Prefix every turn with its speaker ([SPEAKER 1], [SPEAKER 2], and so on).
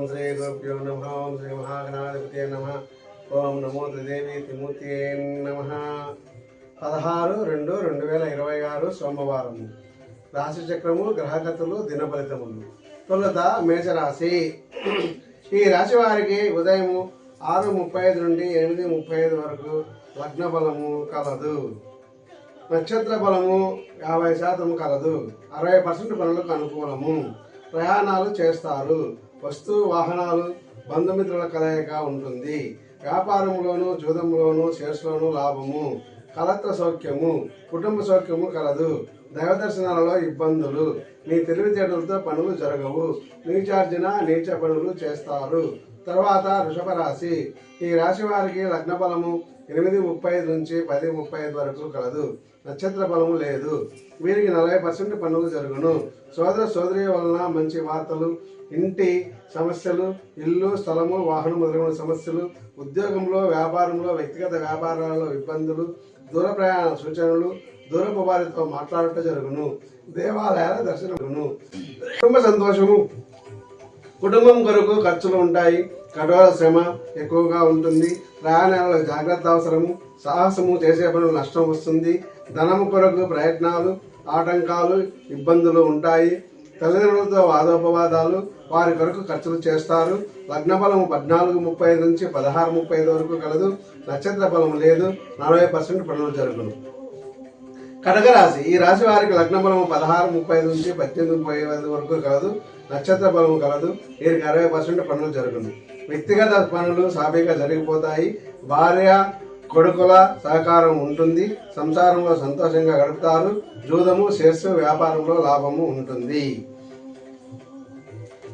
[SPEAKER 1] శ్రీ గురుభ్యో నమః. ఓం శ్రీ మహాగణాధిపతే నమః. ఓం నమో త్రిదేవి త్రిమూర్తియే నమః. 16/2/2026 సోమవారము. రాశి చక్రము, గ్రహగతులు, దిన ఫలితములు. తొలుత మేషరాశి. ఈ రాశి వారికి ఉదయం 6:35 నుండి 8:35 వరకు లగ్న బలము కలదు. నక్షత్ర బలము 50% కలదు. 60% పనులకు అనుకూలము. ప్రయాణాలు చేస్తారు. వస్తు వాహనాలు, బంధుమిత్రుల కలయిక ఉంటుంది. వ్యాపారంలోను, జూదంలోను, షేర్స్లోను లాభము. కలత్ర సౌఖ్యము, కుటుంబ సౌఖ్యము కలదు. దైవ దర్శనాలలో ఇబ్బందులు. నీ తెలివితేటలతో పనులు జరగవు. నీచార్జన నీచ పనులు చేస్తారు. తర్వాత వృషభ రాశి. ఈ రాశి వారికి లగ్న బలము 8:35 నుంచి 10:35 వరకు కలదు. నక్షత్ర బలము లేదు. వీరికి 40% పనులు జరుగును. సోదర సోదరి వలన మంచి వార్తలు. ఇంటి సమస్యలు, ఇల్లు, స్థలము, వాహనం మొదలైన సమస్యలు. ఉద్యోగంలో, వ్యాపారంలో, వ్యక్తిగత వ్యాపారాలలో ఇబ్బందులు. దూర ప్రయాణ సూచనలు. దూరపు వారితో మాట్లాడట జరుగును. దేవాలయాల దర్శనమును. కుటుంబ సంతోషము. కుటుంబం కొరకు ఖర్చులు ఉంటాయి. కఠోర శ్రమ ఎక్కువగా ఉంటుంది. ప్రయాణాలలో జాగ్రత్త అవసరము. సాహసము చేసే పనులు నష్టం వస్తుంది. ధనము కొరకు ప్రయత్నాలు, ఆటంకాలు, ఇబ్బందులు ఉంటాయి. తల్లిదండ్రులతో వాదోపవాదాలు. వారి కొరకు ఖర్చులు చేస్తారు. లగ్న బలము 14:35 నుంచి 16:35 వరకు కలదు. నక్షత్ర బలము లేదు. 40% పనులు జరుగును. కటకరాశి. ఈ రాశి వారికి లగ్న బలము 16:35 నుంచి 18:35 వరకు కలదు. నక్షత్ర బలము కలదు. వీరికి 60% పనులు జరుగును. వ్యక్తిగత పనులు సాఫీగా జరిగిపోతాయి. భార్య కొడుకుల సహకారం ఉంటుంది. సంసారంలో సంతోషంగా గడుపుతారు. జూదము, షేర్స్, వ్యాపారంలో లాభము ఉంటుంది.